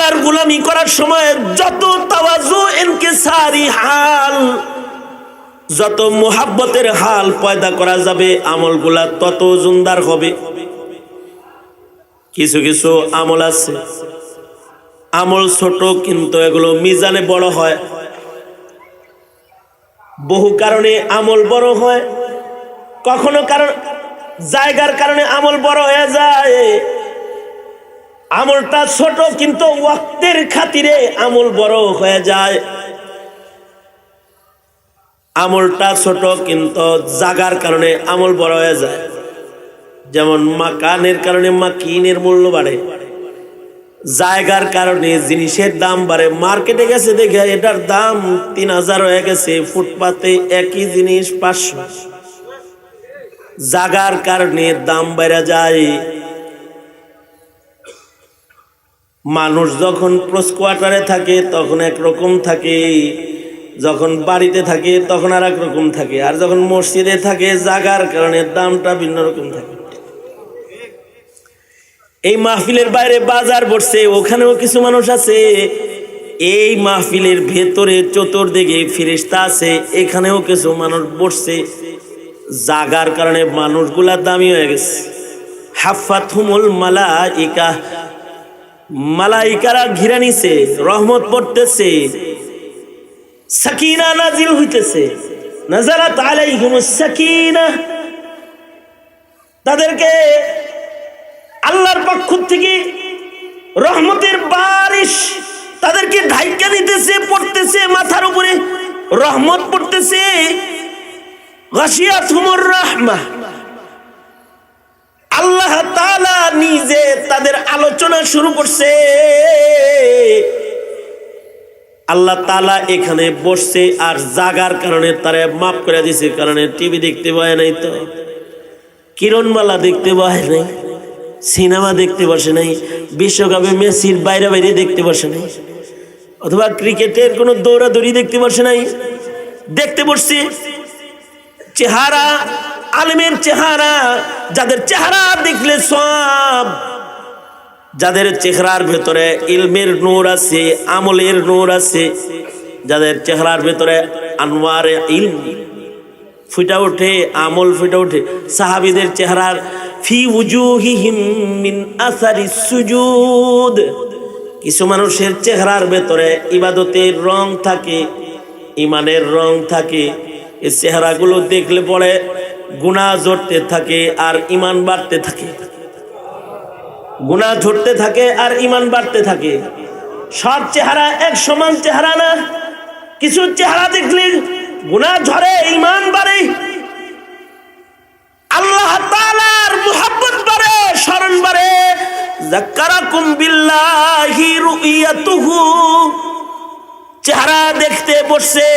আল্লাহর গোলামি করার সময় যত তাওয়াজু ইনকিসারি হাল, যত মুহাব্বতের হাল পয়দা করা যাবে, আমলগুলা তত ওজনদার হবে। কিছু কিছু আমল আছে, আমল ছোট কিন্তু এগুলো মিজানে বড় হয়। বহু কারণে আমল বড় হয়, কখনো কারণ জায়গার কারণে আমল বড় হয়ে যায়। আমলটা ছোট কিন্তু ওয়াক্তের খাতিরে আমল বড় হয়ে যায়। আমলটা ছোট কিন্তু জাগার কারণে আমল বড় হয়ে যায়। যেমন মাকানের কারণে মাকিনের মূল্য বাড়ে, জায়গার কারণে জিনিসের দাম বাড়ে। মার্কেটে গেছে দেখে এটার দাম 3000 হয়ে গেছে, ফুটপাতে একই জিনিস 500। জাগার কারণে দাম বেড়ে যায়। মানুষ যখন ক্লোজ কোয়ার্টারে থাকে তখন একরকম থাকে, যখন বাড়িতে থাকে তখন আর এক রকম থাকে, আর যখন মসজিদে থাকে জাগার কারণে দামটা ভিন্ন রকম থাকে। এই মাহফিলের বাইরে বাজার বসছে, ওখানেও কিছু মানুষ আছে। এই মাহফিলের ভেতরে চতুর্দিকে ফেরেশতা আছে, এখানেও কিছু মানুষ বসছে। জাগার কারণে মানুষগুলা দামি হয়ে গেছে। হাফাতহুমুল মালাইকা, মালাইকারা ঘিরে নিছে, রহমত পড়তেছে, সাকিনা নাজিল হইতেছে। নাযালাত আলাইহিমুস সাকিনা, তাদেরকে আল্লাহর পক্ষ থেকে রহমতের বারিশ তাদেরকে ঢাইকা দিতেছে, পড়তেছে, মাথার উপরে রহমত পড়তেছে। গাশিয়াতহুমুর রাহমাহ, আল্লাহ তাআলা নিজে তাদের আলোচনা শুরু করছে। আল্লাহ তাআলা এখানে বসছে আর জাগার কারণে তারা মাফ করে দিয়েছে। কারণে টিভি দেখতে পায় নাই, তো কিরণমালা দেখতে পায় নাই, সিনেমা দেখতে বসে নাই, বিশ্বকাপে মেসির বাইরে বাইরে দেখতে বসে নাই, অথবা ক্রিকেটের কোনো দৌড়াদৌড়ি দেখতে বসে নাই। দেখতে বসছে চেহারা, আলেমের চেহারা, যাদের চেহারা দেখলে সব, যাদের চেহারার ভেতরে ইলমের নূর আছে, আমলের নূর আছে, যাদের চেহারার ভেতরে আনওয়ারে ইলম ফুটা ওঠে, আমল ফুটা ওঠে। সাহাবীদের চেহারার ফি উজুহিহিম মিন আসারিস সুজুদ, কিছু মানুষের চেহারার ভেতরে ইবাদতের রং থাকে, ইমানের রং থাকে। এই চেহারাগুলো দেখলে পরে গুনাহ ঝরতে থাকে আর ইমান বাড়তে থাকে, গুনাহ ঝরতে থাকে আর ইমান বাড়তে থাকে। সব চেহারা এক সমান চেহারা না, কিছু চেহারা দেখলে গুনাহ ঝরে, ইমান বাড়ে, আল্লাহ তাআলার মুহাব্বত বাড়ে, শরণ বাড়ে। যাক্কারাকুম বিল্লাহি রুইয়াতুহু, চেহারা দেখতে বসছে,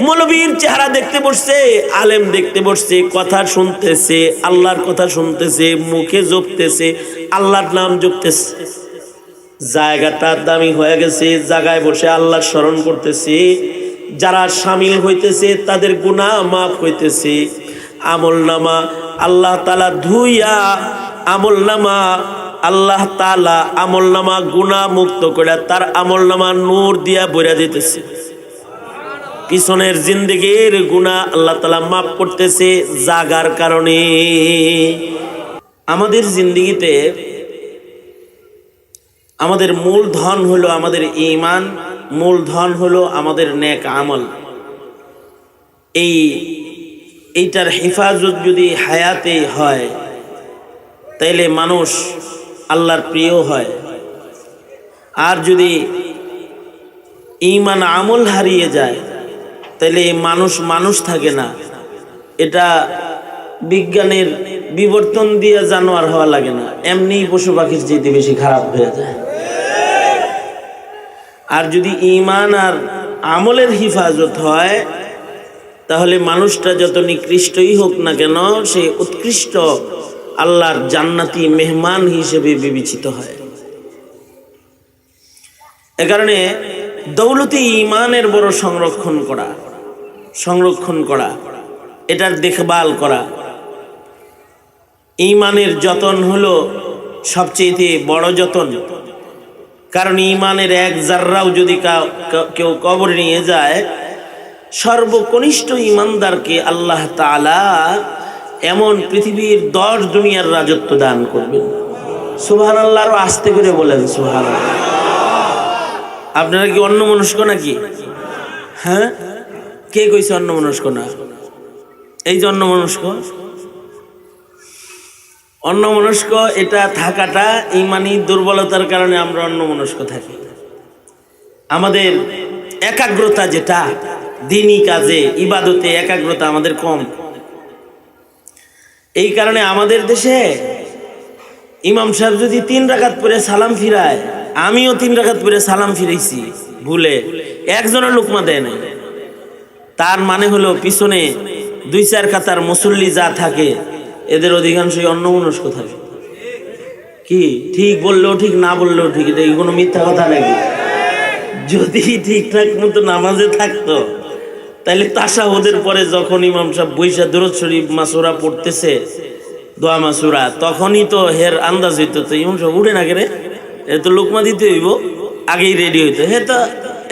মৌলবীর চেহারা দেখতে বসছে, আলেম দেখতে বসছে, কথা শুনতেছে, আল্লাহর কথা শুনতেছে, মুখে জপতেছে, আল্লাহর নাম জপতেছে। জায়গাটা দামি হয়ে গেছে, জায়গায় বসে আল্লাহর স্মরণ করতেছে। যারা শামিল হইতেছে তাদের গুনাহ মাফ হইতেছে। আমলনামা আল্লাহ তাআলা ধুইয়া, আমলনামা আল্লাহ তাআলা আমলনামা গুনাহ মুক্ত করে তার আমলনামা নূর দিয়া ভরে দিতেছে। পিছনের জিন্দেগির গুনাহ আল্লাহ তাআলা মাফ করতেছে জাগার কারণে। আমাদের জিন্দেগিতে আমাদের মূল ধন হলো আমাদের ঈমান, মূল ধন হলো আমাদের নেক আমল। এইটার হেফাজত যদি হায়াতে হয় তাইলে মানুষ আল্লাহর প্রিয় হয়। আর যদি ঈমান আমল হারিয়ে যায় তাইলে মানুষ মানুষ থাকে না। এটা বিজ্ঞানের বিবর্তন দিয়ে জানোয়ার হওয়া লাগে না, এমনি পশু পাখির চাইতে বেশি খারাপ হয়ে যায়। আর যদি ঈমান আর আমলের হেফাজত হয় তাহলে মানুষটা যত নিকৃষ্টই হোক না কেন সে উৎকৃষ্ট আল্লাহর জান্নাতি মেহমান হিসেবে বিবেচিত হয়। এ কারণে দৌলতে ঈমানের বড় সংরক্ষণ করা, এটার দেখভাল করা, ঈমানের যতন হলো সবচেয়ে বড় যতন। কারণ ইমানের এক জাররাও যদি কেউ কবরে নিয়ে যায়, সর্বকনিষ্ঠ ইমানদারকে আল্লাহ তাআলা এমন পৃথিবীর 10 দুনিয়ার রাজত্ব দান করবেন। সুবহানাল্লাহ, আরো আস্তে করে বলেন সুবহানাল্লাহ। আপনারা কি অন্যমনস্ক নাকি? হ্যাঁ, কে কইছে অন্যমনস্ক না? এই যে অন্যমনস্ক, অন্যমনস্ক এটা থাকাটা ইমানি দুর্বলতার কারণে আমরা অন্যমনস্ক থাকি। আমাদের একাগ্রতা, যেটা দ্বীনি কাজে ইবাদতে একাগ্রতা আমাদের কম। এই কারণে আমাদের দেশে ইমাম সাহেব যদি 3 রাকাত পড়ে সালাম ফিরায়, আমিও 3 রাকাত পড়ে সালাম ফিরাইছি ভুলে, একজনের লুকমা দেয় নাই। তার মানে হলো পিছনে 2-4 কাতার মুসল্লি যা থাকে এদের অধিকাংশই অন্যমনস্ক থাকে। কি ঠিক বললেও ঠিক, না বললেও ঠিক, এটা কোনো মিথ্যা কথা নাকি? যদি ঠিকঠাক মতো নামাজে থাকতো তাহলে তাশাহুদের পরে যখন ইমাম সাহেব বৈশা দুরূদ শরীফ মাসুরা পড়তেছে, দোয়া মাসুরা, তখনই তো হের আন্দাজ হইতো তো ইমাম সাহেব উঠে না কেরে, এ তো লোকমা দিতে হইব, আগেই রেডি হইতো। হে তো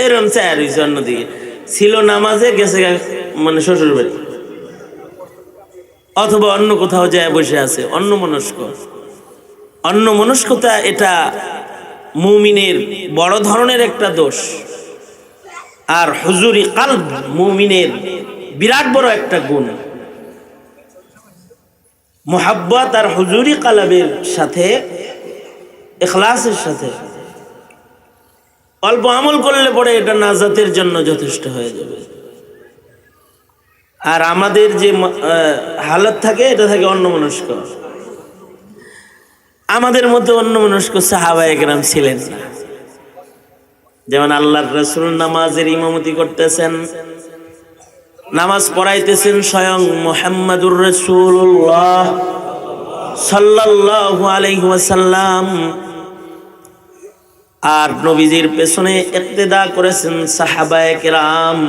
এরম চায় রয়েছে, অন্যদিকে ছিল নামাজে গেছে মানে শ্বশুর বাড়ি অথবা অন্য কোথাও যায় বসে আছে। অন্যমনস্কতা এটা মুমিনের বড় ধরনের একটা দোষ। আর হুজুরি কালব মুমিনের বিরাট বড় একটা গুণ। মুহাব্বত আর হুজুরি কালবের সাথে, ইখলাসের সাথে অল্প আমল করলে পরে এটা নাজাতের জন্য যথেষ্ট হয়ে যাবে। আর আমাদের যে হালত থাকে, এটা থাকে অন্যমনস্ক। আমাদের মধ্যে অন্যমনস্ক সাহাবায়ে কেরাম ছিলেন না। যেমন আল্লাহর রাসূল নামাজের ইমামতি করতেছেন, নামাজ পড়াইতেছেন স্বয়ং মুহাম্মাদুর রাসূলুল্লাহ সাল্লাল্লাহু আলাইহি ওয়াসাল্লাম, আর নবীজির পেছনে ইক্তেদা করেছেন সাহাবায়ে কেরাম।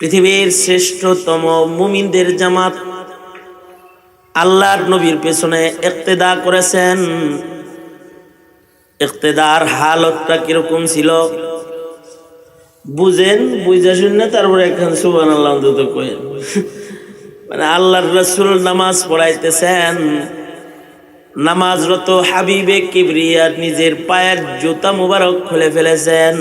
পৃথিবীর শ্রেষ্ঠতম মুমিনদের জামাত আল্লাহর নবীর পেছনে ইক্তেদা করেছেন। ইক্তেদার হালতটা কিরকম ছিল বুঝেন, বুঝা শুনে তারপরে এখন সুবহানাল্লাহ অন্তত কইেন। মানে আল্লাহর রাসূল নামাজ পড়াইতেছেন, নামাজরত হাবিবে কিবরিয়া নিজের পায়ের জুতা মুবারক খুলে ফেলেছেন।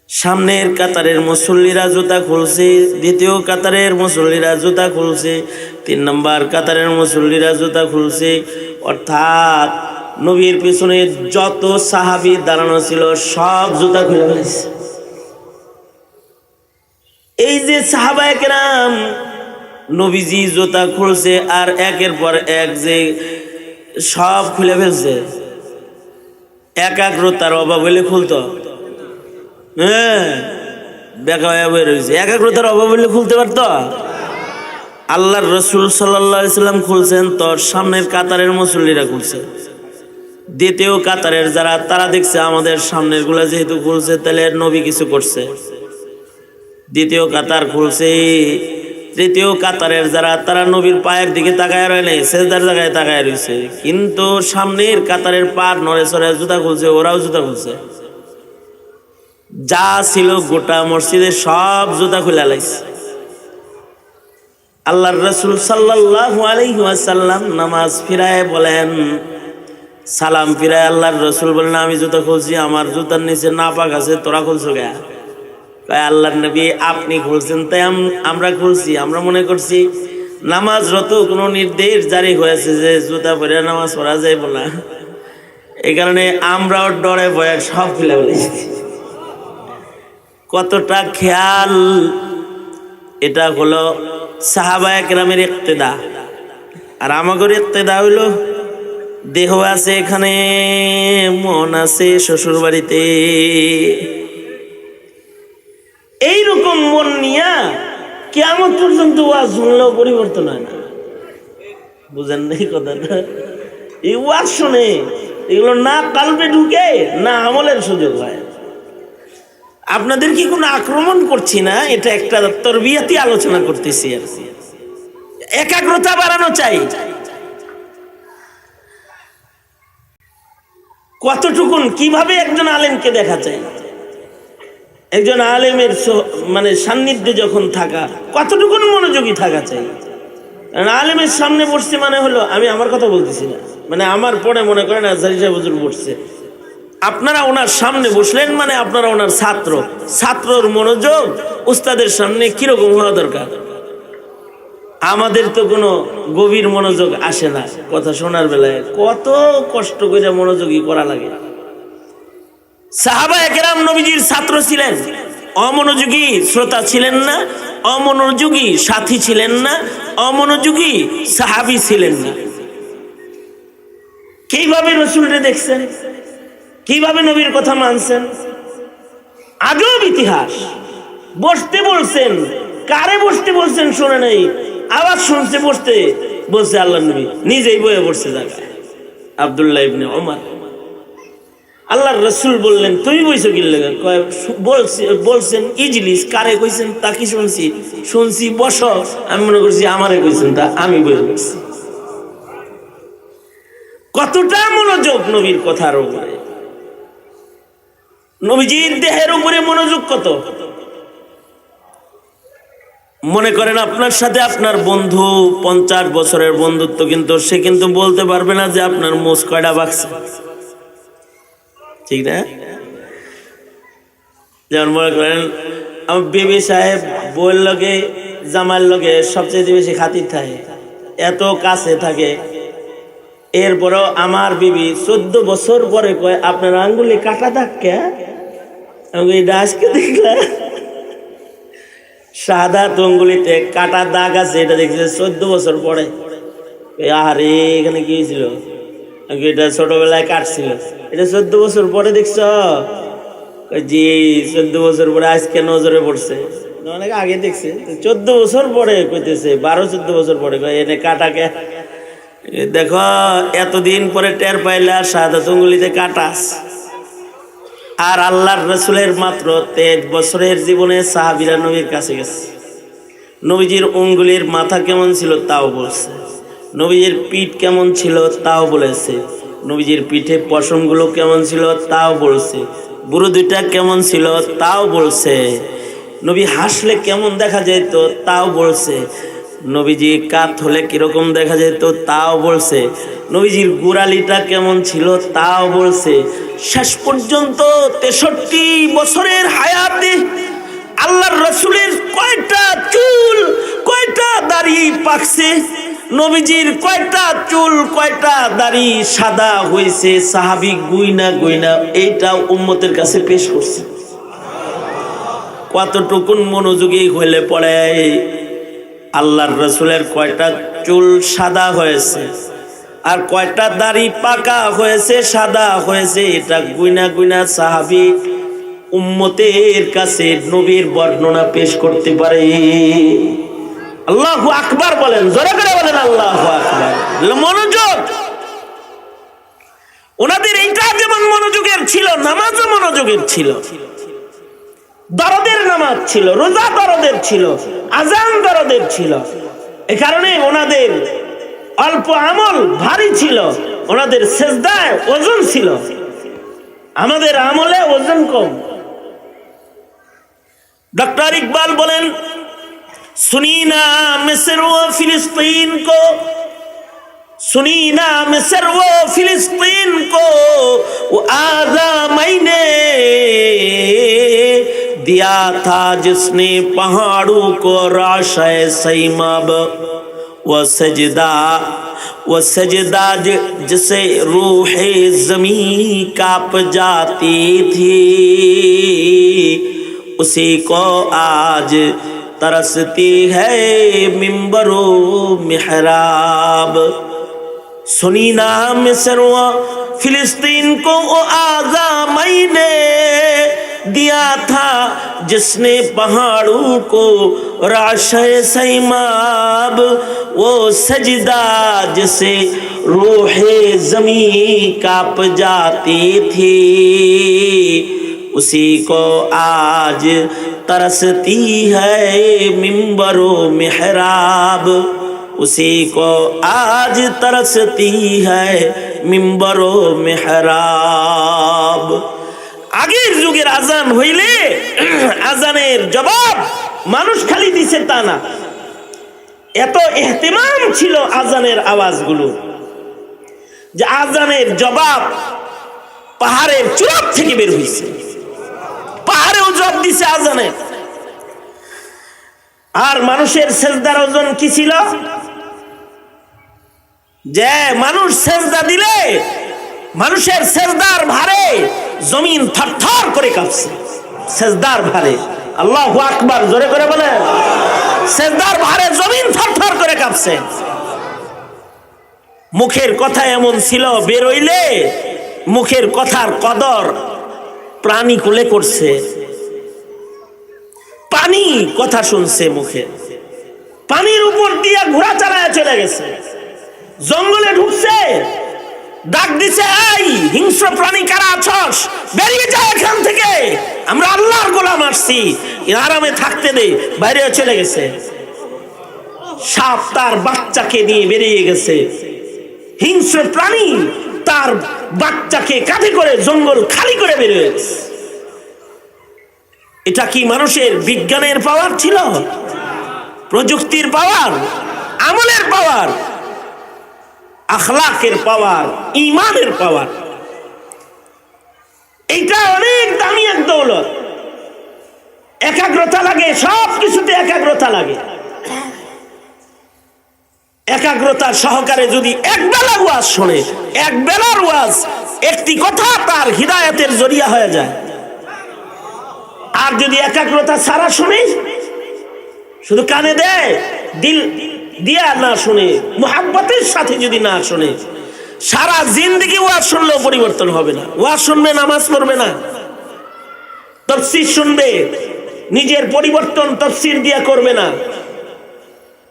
সামনের কাতারের মুসল্লিরা জুতা খুলছে, দ্বিতীয় কাতারের মুসল্লিরা জুতা খুলছে, 3 নম্বর কাতারের মুসল্লিরা জুতা খুলছে। অর্থাৎ নবীর পিছনে যত সাহাবী দাঁড়ানো ছিল সব জুতা খুলে ফেলেছে। এই যে সাহাবায়ে কেরাম, নবীজি জুতা খুলছে আর একের পর এক যে সব খুলে ফেলছে, একাগ্রতার অভাব হলে খুলতো? হ্যাঁ, বেকা হয়ে বই রয়েছে। একাগ্রতার অভাব হলে খুলতে পারতো? আল্লাহর রাসূল সাল্লাল্লাহু আলাইহি সাল্লাম খুলছেন, তোর সামনের কাতারের মুসল্লিরা খুলছে। দ্বিতীয় কাতারের যারা, তারা দেখছে আমাদের সামনের গুলা যেহেতু খুলছে তাহলে নবী কিছু করছে, দ্বিতীয় কাতার খুলছে। তৃতীয় কাতারের যারা, তারা নবীর পায়ের দিকে তাকায় রয় নাই, সেজদার জায়গায় তাকায় রয়েছে। কিন্তু সামনের কাতারের পার নড়ে চড়ে জুতা খুলছে, ওরাও জুতা খুলছে। যা ছিল গোটা মসজিদে সব জুতা খুলে লাইছে। আল্লাহর রাসূল সাল্লাল্লাহু আলাইহি ওয়াসাল্লাম নামাজ ফিরায় বলেন, সালাম ফিরায় আল্লাহর রাসূল বলেন, আমি জুতা খুলছি, আমার জুতার নিচে নাপাক আছে, তোরা খুলছো কে? আল্লাহর নবী, আপনি খুলছেন তাই আমরা খুলছি। আমরা মনে করছি নামাজরত কোনো নির্দেশ জারি হয়েছে যে জুতা পরে নামাজ পড়া যায় বলা, এই কারণে আমরাও ডরে ভয়ে সব খুলে বলেছি। কতটা খেয়াল! এটা হলো সাহাবায়ে কেরামের ইক্তেদা। আর আমাদের ইক্তেদা হইলো দেহ আছে এখানে, মন আছে শ্বশুর বাড়িতে। এইরকম মন নিয়া কিয়ামত পর্যন্ত ওয়াজ শুনলেও পরিবর্তন হয় না। বুঝেন নাই কথাটা? এই ওয়াজ শুনে এগুলো না কালবে ঢুকে, না আমলের সুযোগ হয়। আপনাদের কি কোনো আক্রমণ করছি না, এটা একটা তরবিয়াতি আলোচনা করতেছি। আর একাগ্রতা বাড়ানো চাই। কতটুকুন কিভাবে একজন আলেমকে দেখা যায়, একজন আলেমের মানে সান্নিধ্যে যখন থাকা কতটুকুন মনোযোগী থাকা চাই। কারণ আলেমের সামনে বসছে মানে হলো, আমি আমার কথা বলতেছি না, মানে আমার পরে মনে করেন আজহারী সাহেব হুজুর বসছে, আপনারা ওনার সামনে বসলেন মানে আপনারা ওনার ছাত্র, ছাত্রর মনোযোগ উস্তাদের সামনে কিরকম হওয়া দরকার। আমাদের তো কোনো গভীর মনোযোগ আসে না কথা শোনার বেলায়, কত কষ্ট করে মনোযোগী করা লাগে। সাহাবায়ে কেরাম নবীজির ছাত্র ছিলেন, অমনোযোগী শ্রোতা ছিলেন না, অমনোযোগী সাথী ছিলেন না, অমনোযোগী সাহাবী ছিলেন না। কিভাবে রাসূলকে দেখছেন, কিভাবে নবীর কথা মানছেন, আজব ইতিহাস। বসতে বলছেন, কারে বসতে বলছেন শোনে নাই, আওয়াজ শুনছে বসতে বলছে আল্লাহর নবী, নিজেই বয়ে বসছে জায়গায়। আব্দুল্লাহ ইবনে ওমর, আল্লাহর রাসূল বললেন তুমি বইছো কি লাগা, কয় বলছেন ইজলিস, কারে কইছেন তা কি শুনছি বসো, আমি মনে করছি আমারে কইছেন তা আমি বয়ে বসছি। কতটা মনোযোগ নবীর কথার উপরে, নবীজির দেহের উপরে মনোযোগ কত। মনে করেন আপনার সাথে আপনার বন্ধু 50 বছরের বন্ধুত্ব, কিন্তু সে কিন্তু বলতে পারবে না যে আপনার মোষ কয়টা বাকছে, ঠিক না? যেমন মনে করেন আমার বিবি সাহেব বউয়ের লগে জামার লগে সবচেয়ে বেশি খাতির থাকে, এত কাছে থাকে, এরপরও আমার বিবি 14 বছর পরে কয় আপনার আঙ্গুলে কাটা দাগ কে, আজকে দেখলাম সাদা আঙ্গুলিতে কাটা দাগ আছে, এটা দেখছে 14 বছর পরে। আরে এখানে কি হয়েছিল, এটা ছোটবেলায় কাটছিল, এটা 14 বছর পরে দেখছ? জি 14 বছর পরে আজকে নজরে পড়ছে, অনেক আগে দেখছে, 14 বছর পরে কইতেছে, 12-14 বছর পরে এনে কাটাকে দেখো, এতদিন পরে টের পাইলা সাদা আঙ্গুলিতে কাটাস। আর আল্লাহর রাসূলের মাত্র 23 বছরের জীবনে সাহাবীরা নবীর কাছে গেছে, নবীজির আঙ্গুলের মাথা কেমন ছিল তাও বলছে, নবীজির পিঠ কেমন ছিল তাও বলেছে, নবীজির পিঠে পশমগুলো কেমন ছিল তাও বলছে, বুড়ো দুইটা কেমন ছিল তাও বলছে, নবী হাসলে কেমন দেখা যেত তাও বলছে, নবীজি কাত হলে কিরকম দেখা যেত তাও বলছে, নবীজির গোড়ালিটা কেমন ছিল তাও বলছে। শেষ পর্যন্ত 63 বছরের হায়াতে আল্লাহর রাসূলের কয়টা চুল কয়টা দাড়ি পাকছে, নবীজির কয়টা চুল কয়টা দাড়ি সাদা হয়েছে, সাহাবী গুইনা গুইনা এইটা উম্মতের কাছে পেশ করছে। কতটুকুন মনোযোগী হইলে পড়ে আল্লাহর রাসূলের কয়টা চুল সাদা হয়েছে আর কয়টা দাড়ি পাকা হয়েছে সাদা হয়েছে, এটা গুইনা গুইনা সাহাবী উম্মতের কাছে নবীর বর্ণনা পেশ করতে পারে। আল্লাহু আকবার বলেন, জোরে করে বলেন আল্লাহু আকবার। মনোযোগ ওনাদের এইটা যেমন মনোযোগের ছিল, নামাজও মনোযোগের ছিল, দরদের নামাজ ছিল, রোজা দরদের ছিল, আজান দরদের ছিল। এই কারণে ওনাদের অল্প আমল ভারী ছিল, ওনাদের সেজদায় ওজন ছিল, আমাদের আমলে ওজন কম। डॉक्टर इकबाल बोलें, सुनी ना मिस्र व फिलिस्तीन को, सुनी ना मिस्र व फिलिस्तीन को, वो आज़ा मैंने दिया था जिसने पहाड़ों को राशे सैमाब, वो सजदा जिसे रूहे ज़मीं काँप जाती थी, उसी को आज तरसती है मिंबरो मिहराब। सुनी ना मिस्र व फिलिस्तीन को, वो आज़ा मैंने दिया था जिसने पहाड़ों को राशे सैमाब, वो सजदा जिसे रूहे ज़मीं काँप जाती थी, उसी को आज तरसती है मिंबरो मिहराब, उसी को आज तरसती है মিম্বর ও মেহরাব। আগের যুগের আজান হইলে আজানের জবাব মানুষ খালি দিছে তা না, এত ইহতিমাম ছিল আজানের আওয়াজগুলো যে আজানের জবাব পাহাড়ের চূড়া থেকে বের হইছে, পাহাড়েও জবাব দিছে আজানের। আর মানুষের সেজদার ওজন কি ছিল? যে মানুষ সেজদা দিলে মানুষের সেজদার ভারে জমিন থরথর করে কাঁপছে, সেজদার ভারে। আল্লাহু আকবার, জোরে করে বলেন। সেজদার ভারে জমিন থরথর করে কাঁপছে। মুখের কথা এমন ছিল, বেরোইলে মুখের কথার কদর প্রাণী কুলে করছে, পানি কথা শুনছে মুখে, পানির উপর দিয়া ঘোড়া চালায় চলে গেছে, জঙ্গলে ঢুকছে, ডাক দিছে, এই হিংস্র প্রাণী কারা আছস, বেরিয়ে যায় এখান থেকে, আমরা আল্লাহর গোলাম আসছি, আরামে থাকতে দে, বাইরে চলে গেছে। সাপ তার বাচ্চাকে নিয়ে বেরিয়ে গেছে, হিংস্র প্রাণী তার বাচ্চাকে কাঁধে করে জঙ্গল খালি করে বেরিয়ে গেছে। এটা কি মানুষের বিজ্ঞানের পাওয়ার ছিল, প্রযুক্তির পাওয়ার, আমলের পাওয়ার, আখলাকের পাওয়ার, ঈমানের পাওয়ার? এইটা অনেক দামি এক দৌলত। একাগ্রতা লাগে, সব কিছুতে একাগ্রতা লাগে। একাগ্রতা সহকারে যদি এক বেলা ওয়াজ শোনে, এক বেলার ওয়াজ একটি কথা তার হিদায়াতের জরিয়া হয়ে যায়। আর যদি একাগ্রতা ছাড়া শুনে, শুধু কানে দেয়, দিল দিয়া না শুনে, মুহাব্বতের সাথে যদি না শুনে, সারা জিন্দেগি ওয়াজ শুনলেও পরিবর্তন হবে না। ওয়াজ শুনবে, নামাজ পড়বে না, তাফসীর শুনবে, নিজের পরিবর্তন তাফসীর দিয়া করবে না,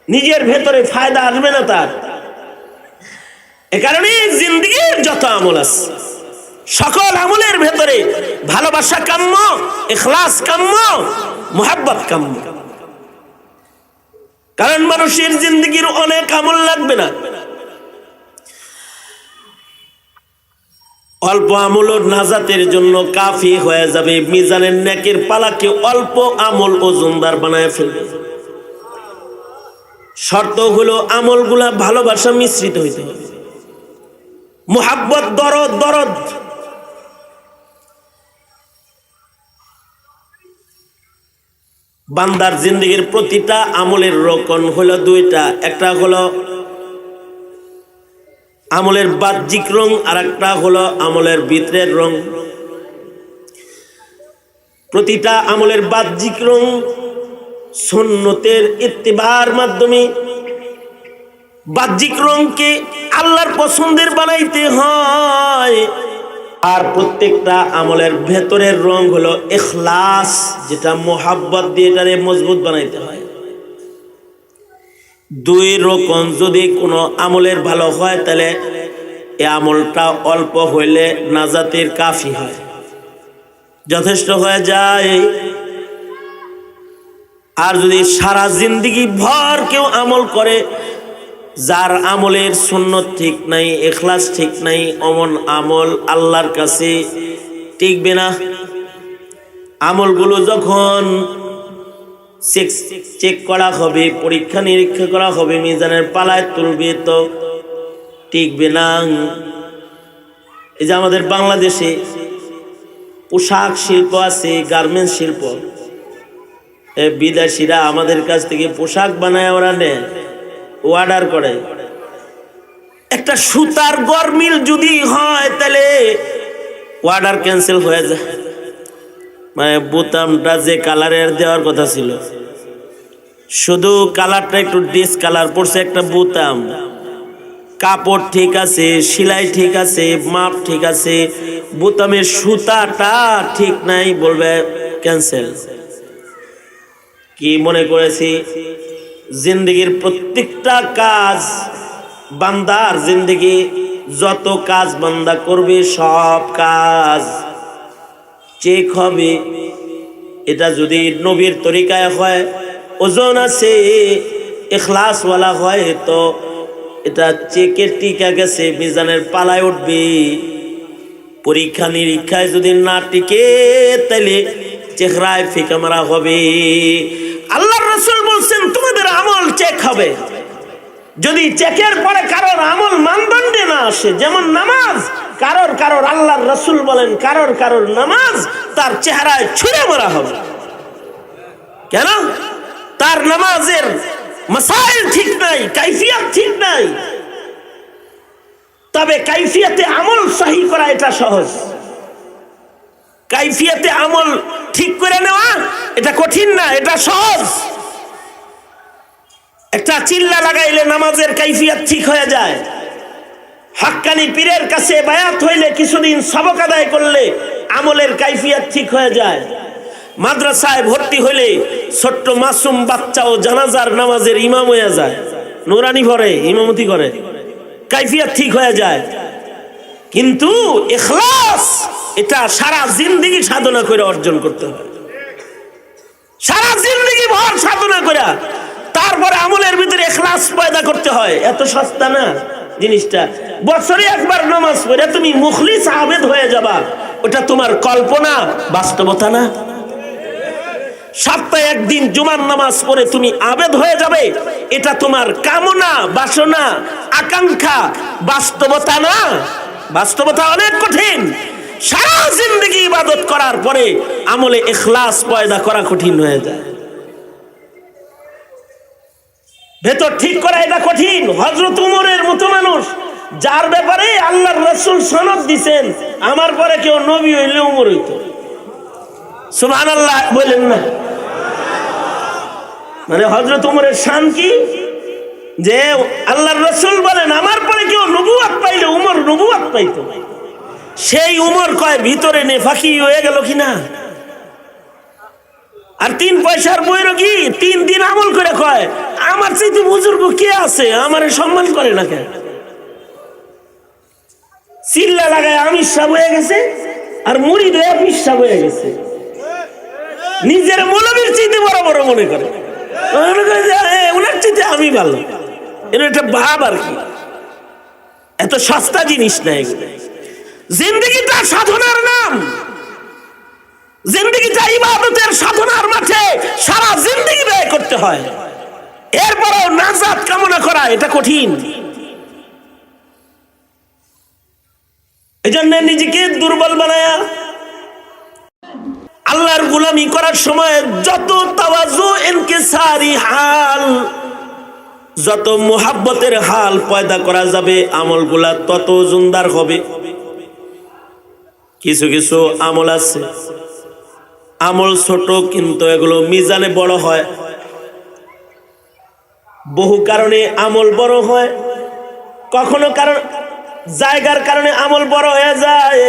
নিজের ভেতরে ফায়দা আসবে না তার। এ কারণে জিন্দেগির যত আমল আছে, সকল আমলের ভেতরে ভালোবাসা কাম্য, ইখলাস কাম্য, মুহাব্বত কাম্য। কারণ মানুষের জিন্দেগির অনেক আমল লাগবে না, অল্প আমল নাজাতের জন্য কাফি হয়ে যাবে। মিজানের নেকের পালাকে অল্প আমল ওজনদার বানায় ফেলবে। শর্ত হলো আমলগুলা ভালোবাসা মিশ্রিত হইতে হবে, মুহাব্বত, দরদ। দরদ বান্দার জিন্দেগির প্রতিটা আমলের রকম হলো দুইটা, একটা হলো আমলের বাহ্যিক রং, আর একটা হলো আমলের ভিতরের রং। প্রতিটা আমলের বাহ্যিক রং সুন্নতের ইত্তিবার মাধ্যমে বাহ্যিক রংকে আল্লাহর পছন্দের বানাইতে হয়। আর প্রত্যেকটা আমলের ভেতরের রং হলো ইখলাস, যেটা মোহাব্বত দিয়ে এটারে মজবুত বানাইতে হয়। দুই রকম যদি কোনো আমলের ভালো হয়, তাহলে এই আমলটা অল্প হইলে নাজাতের কাফি হয়, যথেষ্ট হয়ে যায়। আর যদি সারা জিন্দেগি ভর কেউ আমল করে, যার আমলের সুন্নত ঠিক নাই, ইখলাস ঠিক নাই, অমন আমল আল্লাহর কাছে টিকবে না। আমলগুলো যখন চেক করা হবে, পরীক্ষা নিরীক্ষা করা হবে, মিজানের পালায় তুলবে, তো টিকবে না। এই যে আমাদের বাংলাদেশে পোশাক শিল্প আছে, গার্মেন্টস শিল্প, বিদেশিরা আমাদের কাছ থেকে পোশাক বানায়, ওরা নেয়, অর্ডার করে। একটা সুতার গরমিল যদি হয়, তাহলে অর্ডার ক্যান্সেল হয়ে যায়। মানে বোতামটা যে কালারের দেওয়ার কথা ছিল, শুধু কালারটা একটু ডিসকালার পড়ছে, একটা বোতাম, কাপড় ঠিক আছে, সেলাই ঠিক আছে, মাপ ঠিক আছে, বোতামের সুতাটা ঠিক নাই, বলবে ক্যান্সেল। কি মনে করেছি জিন্দেগির প্রত্যেকটা কাজ, বান্দার জিন্দেগি যত কাজ বান্দা করবে, সব কাজ চেক হবে। এটা যদি নবীর তরিকায় হয়, ওজন আছে, ইখলাসওয়ালা হয়, তো এটা চেকে টিকা গেছে, মিজানের পালায় উঠবে। পরীক্ষা নিরীক্ষায় যদি না টিকে তাহলে চেহারায় ফিকা মারা হবে। আল্লাহর রাসূল বলছেন তোমাদের আমল চেক হবে। যদি চেকের পরে কারোর আমল মানদণ্ডে না আসে, যেমন নামাজ, কারোর আল্লাহর রাসূল বলেন কারোর নামাজ তার চেহারায় ছুঁড়ে মারা হবে। কেন? তার নামাজের মাসাইল ঠিক নাই, কাইফিয়াত ঠিক নাই। তবে কাইফিয়াতে আমল সহি করা এটা সহজ, কাইফিয়াতে আমল ঠিক করে নেওয়া এটা কঠিন না, এটা সহজ। একটা চিল্লা লাগাইলে নামাজের কাইফিয়াত ঠিক হয়ে যায়। হাক্কানি পীরের কাছে বায়াত হইলে কিছুদিন সবক আদায় করলে আমলের কাইফিয়াত ঠিক হয়ে যায়। মাদ্রাসায় ভর্তি হইলে ছোট্ট মাসুম বাচ্চাও জানাজার নামাজের ইমাম হয়ে যায়, নুরানি পড়ে, ইমামতি করে, কাইফিয়াত ঠিক হয়ে যায়। কিন্তু ইখলাস এটা সারা জিন্দেগি সাধনা করে অর্জন করতে হয়, সারা জিন্দেগি ভর সাধনা করে তারপরে আমলের ভিতরে ইখলাস পয়দা করতে হয়। এত সস্তা না জিনিসটা। বছরে একবার নামাজ পড়ে তুমি মুখলিস আবেদ হয়ে যাবা, ওটা তোমার কল্পনা, বাস্তবতা না। সপ্তাহে একদিন জুমার নামাজ পড়ে তুমি আবেদ হয়ে যাবে, এটা তোমার কামনা, বাসনা, আকাঙ্ক্ষা, বাস্তবতা না। বাস্তবতা অনেক কঠিন। সারা জিন্দেগি ইবাদত করার পরে আমলে ইখলাস পয়দা করা কঠিন হয়ে যায়। ভেতর ঠিক করা এটা কঠিন। হযরত উমরের মতো মানুষ, যার ব্যাপারে আল্লাহর রাসূল সনদ দিবেন আমার পরে কেউ নবী হইলে উমর হইতো। সুবহানাল্লাহ বলেন না? মানে হযরত উমরের শান কি, যে আল্লাহর রাসূল বলেন আমার পরে কেউ নবুয়ত পাইলে উমর নবুয়ত পাইতো। সেই উমর কয় ভিতরে নেফাকি হয়ে গেল কিনা। আর 3 পয়সার বৈরাগী 3 দিন আমল করে কয় আমার চাইতে বুজুর্গ কে আছে, আমারে সম্মান করে না কেন। চিল্লা লাগায় আমির সাহেব হয়ে গেছে আর মুরিদ হয়ে পীর সাহেব হয়ে গেছে। নিজের মৌলবীর চাইতে বড় বড় মনে করে, ওনার চাইতে আমি ভালো। এটা একটা ভাব আর কি। এত সস্তা জিনিস না এগুলো। জিন্দেগিটা সাধনার নাম, জিন্দেগিটা ইবাদতের সাধনার মাঠে সারা জিন্দেগি ব্যয় করতে হয়। এরপরও নাজাত কামনা করা এটা কঠিন। এজন্য নিজেকে দুর্বল বানায়া আল্লাহর গোলামি করার সময় যত তাওয়াজু ইনকিসারি হাল, যত মুহাব্বতের হাল পয়দা করা যাবে, আমলগুলা তত ওজনদার হবে। কিছু কিছু আমল আছে, আমল ছোট কিন্তু এগুলো মিজানে বড় হয়। বহু কারণে আমল বড় হয়, কখনো কারণ জায়গার কারণে আমল বড় হয়ে যায়।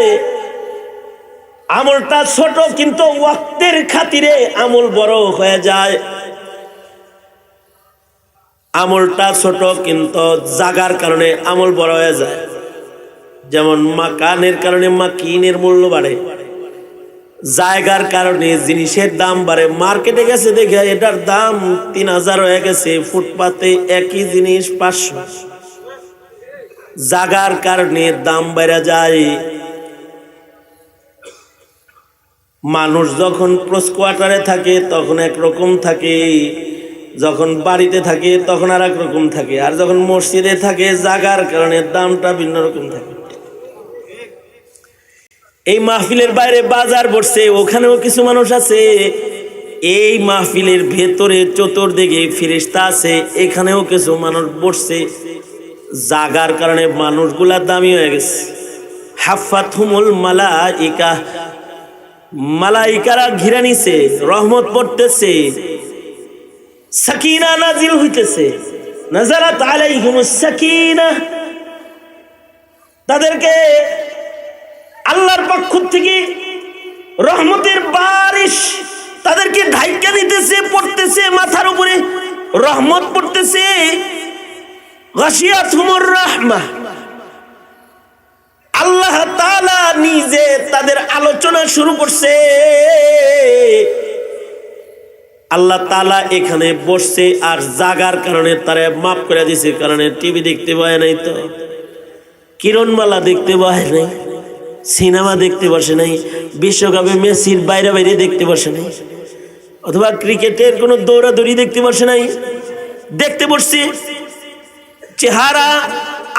আমলটা ছোট কিন্তু ওয়াক্তের খাতিরে আমল বড় হয়ে যায়। আমলটা ছোট কিন্তু জাগার কারণে আমল বড় হয়ে যায়। যেমন মাকানের কারণে মাকিনের মূল্য বাড়ে, জায়গার কারণে জিনিসের দাম বাড়ে। মার্কেটে গেছে দেখে এটার দাম 3000 হয়ে গেছে, ফুটপাতে একই জিনিস 500। জাগার কারণে দাম বেড়ে যায়। মানুষ যখন ক্লোজ কোয়ার্টারে থাকে তখন একরকম থাকে, যখন বাড়িতে থাকে তখন আর একরকম থাকে, আর যখন মসজিদে থাকে জাগার কারণে দামটা ভিন্ন রকম থাকে। এই মাহফিলের বাইরে বাজার বসছে, ওখানেও কিছু মানুষ আছে। এই মাহফিলের ভেতরে চতুর্দিকে ফেরেশতা আছে, এখানেও কিছু মানুষ বসছে। জাগার কারণে মানুষগুলা দামি হয়ে গেছে। হাফাতহুমুল মালাইকা, মালাইকারা ঘিরে নিছে, রহমত পড়তেছে, সাকিনা নাজিল হইতেছে। নাজারাত আলাইহিমুস সাকিনা, তাদেরকে আল্লাহর পক্ষ থেকে রহমতের বারিশ তাদেরকে ঢাইকা দিতেছে, পড়তেছে, মাথার উপরে রহমত পড়তেছে। গাশিয়াতহুমুর রাহমাহ, আল্লাহ তাআলা নিজে তাদের আলোচনা শুরু করছে। আল্লাহ তাআলা এখানে বসছে আর জাগার কারণে তারে মাফ করে দিছে, কারণে টিভি দেখতে পায় নাই, তো কিরণমালা দেখতে পায় নাই, সিনেমা দেখতে বসে নাই, বিশ্বকাপে মেসির বাইরে বাইরে দেখতে বসে নাই, অথবা ক্রিকেটের কোনো দৌড়াদৌড়ি দেখতে বসে নাই, দেখতে বসছে চেহারা,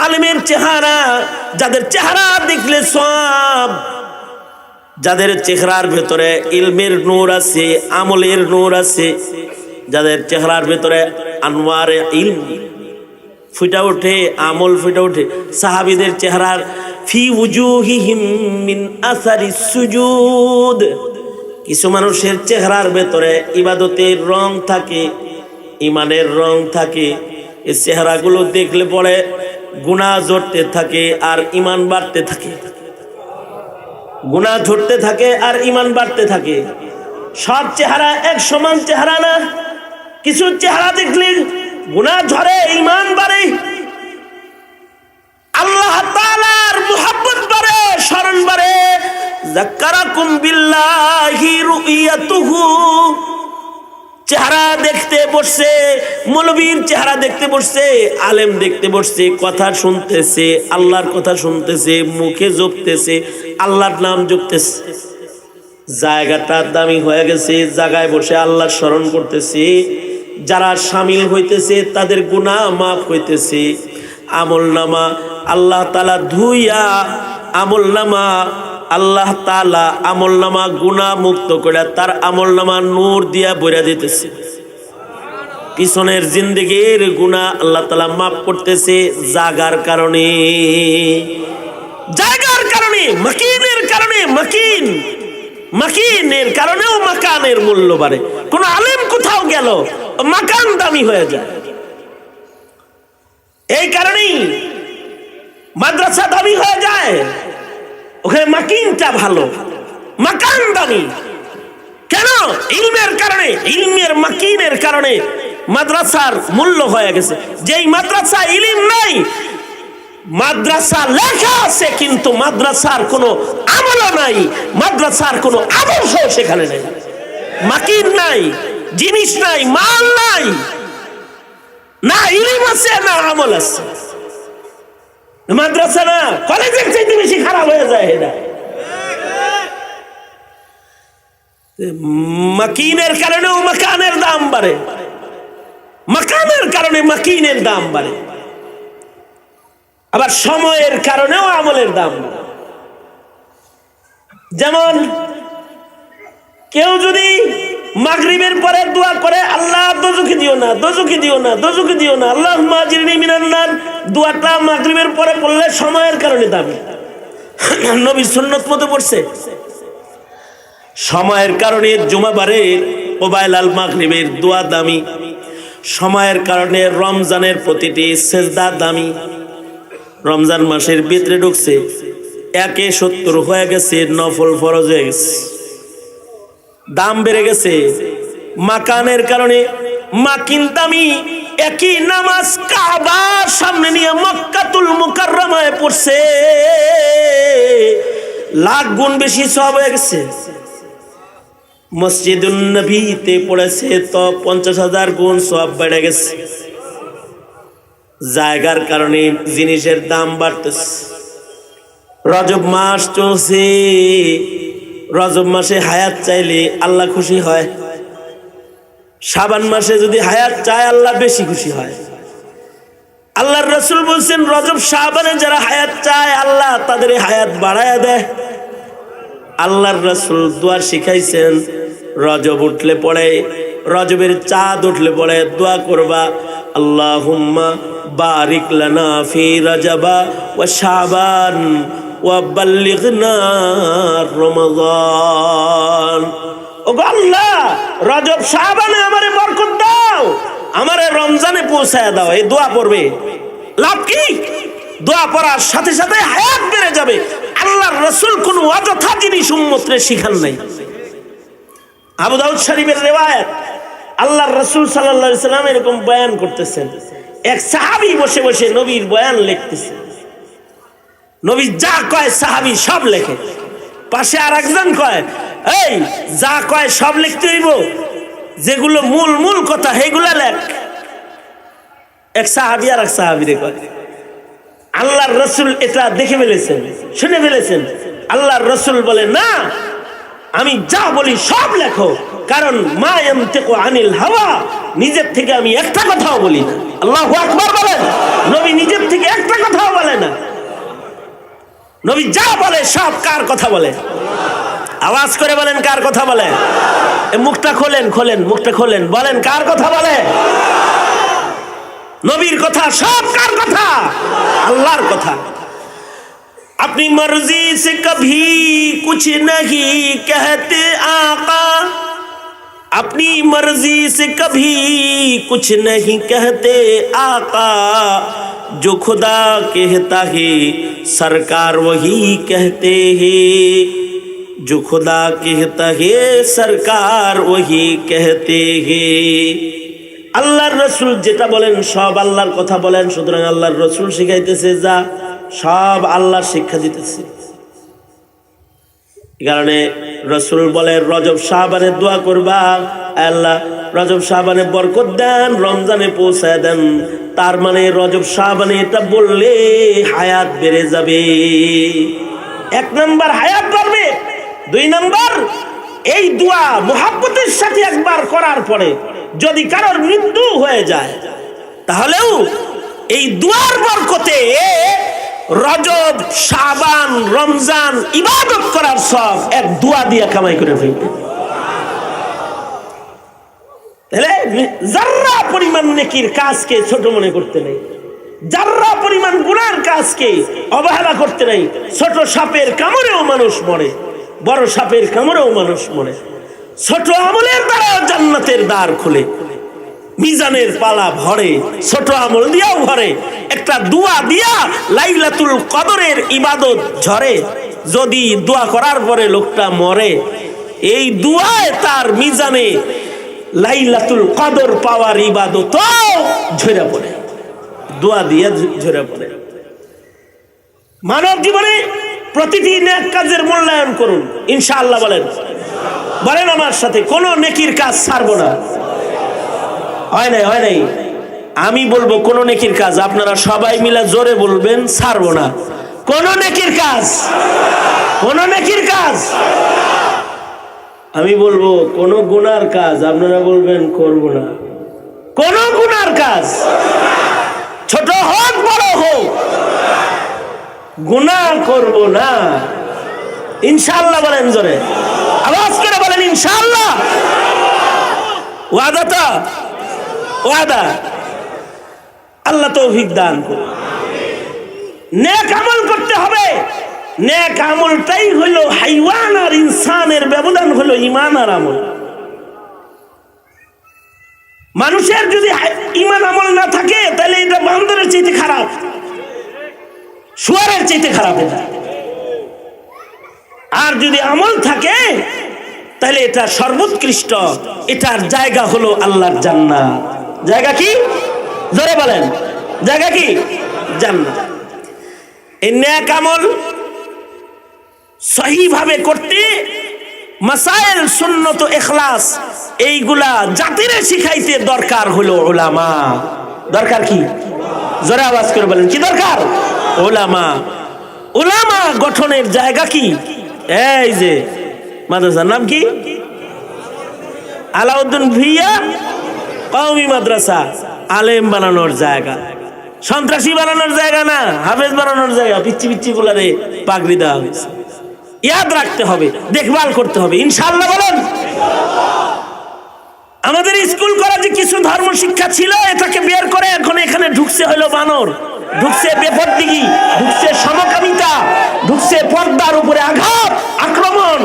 আলেমের চেহারা, যাদের চেহারা দেখলে সব, যাদের চেহারার ভেতরে ইলমের নূর আছে, আমলের নূর আছে, যাদের চেহারার ভেতরে আনওয়ারে ইলম ফুটা ওঠে, আমল ফুটা ওঠে। সাহাবীদের চেহারার ফি উজুহিহিম মিন আসারি সুজুদ, কিছু মানুষের চেহারার ভেতরে ইবাদতের রং থাকে, ইমানের রং থাকে। এই চেহারাগুলো দেখলে পরে গুনাহ ঝরতে থাকে আর ইমান বাড়তে থাকে, গুনাহ ঝরতে থাকে আর ইমান বাড়তে থাকে। সব চেহারা এক সমান চেহারা না, কিছু চেহারা দেখলে গুনাহ ঝরে, ইমান বাড়ে, আল্লাহ তাআলার মুহাব্বত বাড়ে, শরণ বাড়ে। যাক্কারাকুম বিল্লাহি রুইয়াতুহু, চেহারা দেখতে বসছে, মৌলবীর চেহারা দেখতে বসছে, আলেম দেখতে বসছে, কথা শুনতেছে, আল্লাহর কথা শুনতেছে, মুখে জপতেছে, আল্লাহর নাম জপতেছে, জায়গাটা দামি হয়ে গেছে, জায়গায় বসে আল্লাহর স্মরণ করতেছে। যারা শামিল হইতেছে তাদের গুনাহ মাফ হইতেছে, আমলনামা আল্লাহ তাআলা ধুইয়া, আমলনামা আল্লাহ তাআলা আমলনামা গুনাহ মুক্ত করে তার আমলনামা নূর দিয়া ভরে দিতেছে। পিছনের জিন্দেগির গুনাহ আল্লাহ তাআলা মাফ করতেছে জাগার কারণে, জাগার কারণে, মাকিনের কারণে। মাকিনের কারণেও মাকানের মূল্য বাড়ে। কোন আলেম কোথাও গেল মাকান দামি হয়ে যায়। এই কারণেই মাদ্রাসা দামি হয়ে যায়, ওখানে মাকিনটা ভালো, মাকান দামি। কেন? ইলমের কারণে, ইলমের মাকিনের কারণে মাদ্রাসার মূল্য হয়ে গেছে। যেই মাদ্রাসা ইলম নাই, মাদ্রাসা লেখা আছে কিন্তু মাদ্রাসার কোনো আমল নাই, মাদ্রাসার কোনো আদর্শ সেখানে নেই, মাকিন নাই, জিনিস নাই, মাল নাই, না ইলম আছে না আমল আছে। মাদ্রাসা না, কলেজের চাইতে বেশি খারাপ হয়ে যায় এটা। মাকিনের কারণেও মাকানের দাম বাড়ে, মাকানের কারণে মাকিনের দাম বাড়ে, আবার সময়ের কারণেও আমলের দাম বাড়ে। যেমন কেউ যদি মাগরিবের পরে দোয়া করে, আল্লাহ দোজখে দিও না, দোজখে দিও না, দোজখে দিও না, আল্লাহুম্মা আজিরনি মিনান নার, দোয়াটা মাগরিবের পরে পড়লে সময়ের কারণে দামি, নবীর সুন্নত মতো পড়ছে। সময়ের কারণে জুমাবারের ওবাইল আল মাগরিবের দোয়া দামি, সময়ের কারণে রমজানের প্রতিটি সেজদা দামি। রমজান মাসের ভিতরে ঢুকছে, 170 হয়ে গেছে, নফল ফরজ হয়ে গেছে, দাম বেড়ে গেছে। মাকানের কারণে মাকিন দামি। একই নামাজ কাবার সামনে নিয়ে মক্কাতুল মুকাররমায় পড়ছে, লাখ গুণ বেশি সওয়াব হয়ে গেছে। মসজিদুন নবীতে পড়েছে তো 50,000 গুণ সওয়াব বেড়ে গেছে। জায়গার কারণে জিনিসের দাম বাড়তেছে। রজব মাস চলছে, রজব মাসে হায়াত চাইলে আল্লাহ খুশি হয়, শাবান মাসে যদি হায়াত চায় আল্লাহ বেশি খুশি হয়। আল্লাহর রাসূল বলছেন, রজব শাবানে যারা হায়াত চায় আল্লাহ তাদের হায়াত বাড়ায়া দেয়। আল্লাহর রাসূল দোয়া শিখাইছেন, রজব উঠলে পড়ে, রজবের চাঁদ উঠলে পড়ে দোয়া করবা, আল্লাহুম্মা বারিক লানা ফি রজবা ওয়া শাবান ওয়া বাল্লিগনা রমাদান। ওগো আল্লাহ, রজব শাবানে আমারে বরকত দাও, আমারে রমজানে পৌঁছায় দাও। এই দোয়া পড়বে, লাভ কি? দোয়া পড়ার সাথে সাথে হায়াত বেড়ে যাবে। আল্লাহর রাসূল কোন অযথা জিনিস উম্মতরে শিখান নাই। আবু দাউদ শরীফের রিওয়ায়াত, আল্লাহর রাসূল সাল্লাল্লাহু আলাইহি সাল্লাম এরকম বয়ান করতেছেন, এক সাহাবী বসে বসে নবীর বয়ান লিখতেছে। নবী যা কয় সাহাবী সব লেখে, পাশে আরেকজন কয়, এই যা কয় সব লিখতে হইব, যেগুলো মূল মূল কথা সেগুলা লেখ। এক সাহাবী আর এক সাহাবীরে কয়, আল্লাহর রসুল এটা দেখে ফেলেছেন, শুনে ফেলেছেন। আল্লাহর রসুল বলে, না, আমি যা বলি সব লেখো, কারণ মা ইয়ানতিকু আনিল হাওয়া, নিজের থেকে আমি একটা কথাও বলি না। আল্লাহু আকবার বলেন। নবী নিজের থেকে একটা কথাও বলে না। নবী যা বলে সব কার কথা বলে? আওয়াজ করে বলেন, কার কথা বলে? মুখটা খোলেন, খোলেন, মুখটা খোলেন, বলেন কার কথা বলে? নবীর কথা সব কার কথা? আল্লাহর কথা। अपनी मर्जी से कभी कुछ नहीं कहते आका, अपनी मर्जी से कभी कुछ नहीं कहते आका, जो खुदा कहता है सरकार वही कहते हैं, जो खुदा कहता है सरकार वही कहते हैं। আল্লাহর রসুল যেটা বলেন সব আল্লাহর কথা বলেন। সুতরাং আল্লাহর রসুল শিখাইতেছে যা, সব আল্লাহর শিক্ষা দিতেছে। এই কারণে রসুল বলে রজব শাবানে দোয়া করবা, আল্লাহ রজব শাবানে বরকত দেন, রমজানে পৌঁছায় দেন। তার মানে রজব শাবানে এটা বললে হায়াত বেড়ে যাবে। এক নাম্বার হায়াত বাড়বে, দুই নাম্বার এই দোয়া মুহাব্বতের সাথে একবার করার পরে যদি কারোর মৃত্যু হয়ে যায়, তাহলেও এই দুয়ার বরকতে রজব, শাবান, রমজান ইবাদত করার সব এক দোয়া দিয়ে কামাই করে ফেলবে। তাহলে যারা পরিমাণ নেকির কাজকে ছোট মনে করতে নেই, যারা পরিমাণ গুনার কাজকে অবহেলা করতে নেই। ছোট সাপের কামড়েও মানুষ মরে, বড় সাপের কামড়েও মানুষ মরে। ছোট আমলের দ্বারা জান্নাতের দ্বার খুলে, মিজানের পালা ভরে, ছোট আমল দিয়াও ভরে। একটা দোয়া দিয়া লাইলাতুল কদরের ইবাদত ঝরে। যদি দোয়া করার পরে লোকটা মরে, এই দোয়ায় তার মিজানে লাইলাতুল কদর পাওয়ার ইবাদত ঝরে পড়ে, দোয়া দিয়ে ঝরে পড়ে। মানব জীবনে প্রতিটি নেক কাজের মূল্যায়ন করুন, ইনশাআল্লাহ বলেন। বলেন আমার সাথে, কোন নেকির কাজ ছাড়বো না। হয় নাই, হয় নাই। আমি বলবো কোন নেকির কাজ, আপনারা সবাই মিলে জোরে বলবেন ছাড়বো না। কোন নেকির কাজ, কোন নেকির কাজ। আমি বলবো কোন গুনার কাজ, আপনারা বলবেন করব না। কোন গুনার কাজ, ছোট হোক বড় হোক, গুনাহ করব না। ইনশাআল্লাহ বলেন জোরে, আওয়াজ করে বলেন ইনশাআল্লাহ। ওয়াদা তো, ওয়াদা। আল্লাহ তৌফিক দান করুন। নেক আমল করতে হবে। নেক আমলটাই হলো হাইওয়ান আর ইনসানের ব্যবধান হলো ঈমান আর আমল। মানুষের যদি ঈমান আমল না থাকে, তাহলে এটা বান্দরের চাইতে খারাপ, শুয়ারের চাইতে খারাপ এটা। আর যদি আমল থাকে, তাহলে এটা সর্বোৎকৃষ্ট। এটার জায়গা হলো আল্লাহর জান্নাত। জায়গা কি? জোরে বলেন, জায়গা কি? জান্নাত। এই নেক আমল সহিভাবে করতে মাসাইল, সুন্নত, ইখলাস এইগুলা জাতিরে শিখাইতে দরকার হলো উলামা। দরকার কি? জোরে আওয়াজ করে বলেন, কি দরকার? উলামা। উলামা গঠনের জায়গা কি? এই যে মাদ্রাসার নাম কি? আলাউদ্দিন ভিয়া কওমি মাদ্রাসা। আলেম বানানোর জায়গা, সন্ত্রাসী বানানোর জায়গা না, হাফেজ বানানোর জায়গা। পিচ্ছি পিচ্ছি গুলারে পাগড়ি দেওয়া হয়েছে। ইয়াদ রাখতে হবে, দেখভাল করতে হবে, ইনশাআল্লাহ বলেন। আমাদের স্কুল কলেজে কিছু ধর্ম শিক্ষা ছিল, এটাকে বের করে এখন এখানে ঢুকছে হলো বানর, ঢুকছে বেপরদিগি, ঢুকছে সমকামিতা, ঢুকছে পর্দার উপরে আঘাত, আক্রমণ,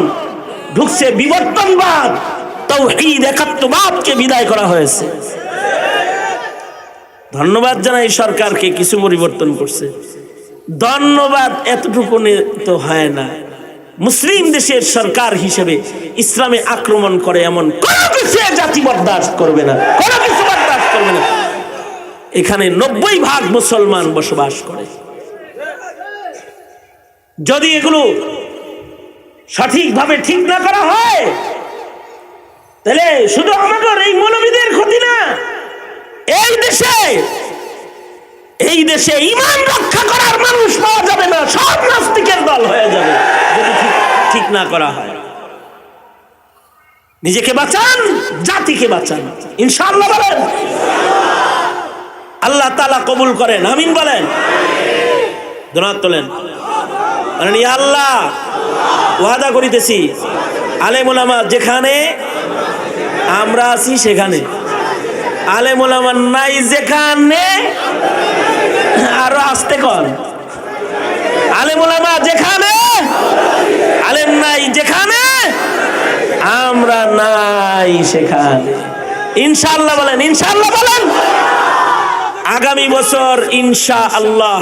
ঢুকছে বিবর্তনবাদ, তাওহীদ, একাত্মবাদকে বিদায় করা হয়েছে। ধন্যবাদ জানাই সরকারকে, কিছু পরিবর্তন করছে। ধন্যবাদ এতটুকু তো হয় না। মুসলিম দেশের সরকার হিসেবে ইসলামে আক্রমণ করে এমন কোন কিছু জাতি বরদাস্ত করবে না, কোন কিছু বরদাস্ত করবে না। এখানে 90% মুসলমান বসবাস করে। যদি এগুলো সঠিকভাবে ঠিক না করা হয়, তাহলে শুধু আমাদের এই মৌলবীদের ক্ষতি না, এই দেশে ঈমান রক্ষা করার মানুষ পাওয়া যাবে না, সব নাস্তিকের দল হয়ে যাবে যদি ঠিক না করা হয়। নিজেকে বাঁচান, জাতিকে বাঁচান, ইনশাআল্লাহ বলেন। আল্লাহ তাআলা কবুল করেন, আমিন বলেন। দোয়া তোলেন, বলেন ইয়া আল্লাহ, ওয়াদা করিতেছি আলেম ওলামা যেখানে আমরা আছি সেখানে, আলেম ওলামা নাই যেখানে, আরো আসতে কর, আলেম ওলামা যেখানে, আলেম নাই যেখানে, আমরা নাই সেখানে, ইনশাআল্লাহ বলেন, ইনশাআল্লাহ বলেন। আগামী বছর ইনশাআল্লাহ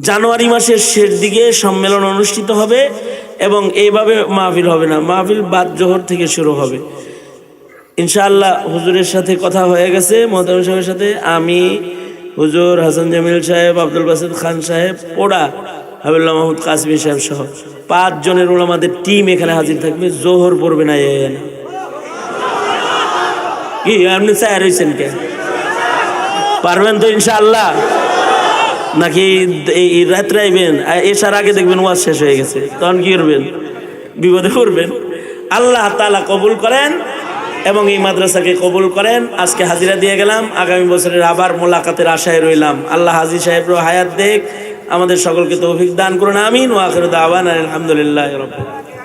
জানুয়ারি মাসের শেষ দিকে সম্মেলন অনুষ্ঠিত হবে এবং এইভাবে মাহফিল হবে না, মাহফিল বাদ জোহর থেকে শুরু হবে ইনশাআল্লাহ। হুজুরের সাথে কথা হয়ে গেছে, মোহতামিম সাহেবের সাথে, আমি, হুজুর, হাসান জামিল সাহেব, আব্দুল বাসিত খান সাহেব, পোড়া হাবিবুল্লাহ মাহমুদ কাসমি সাহেব সহ 5 জনের ওলামাদের টিম এখানে হাজির থাকবে। জোহর পড়বে না, কি আপনি চায় রয়েছেন কে? পারবেন তো ইনশাআল্লাহ? নাকি এই রাত্রে আইবেন, এসার আগে দেখবেন ওয়াজ শেষ হয়ে গেছে, তখন কি করবেন? বিপদে পড়বেন। আল্লাহ তাআলা কবুল করেন এবং এই মাদ্রাসাকে কবুল করেন। আজকে হাজিরা দিয়ে গেলাম, আগামী বছরের আবার মোলাকাতের আশায় রইলাম। আল্লাহ হাজী সাহেবরও হায়াত দেখ, আমাদের সকলকে তৌফিক দান করুন, আমিন। ওয়া আখিরু দাওয়ানা আলহামদুলিল্লাহি রাব্বিল আলামিন।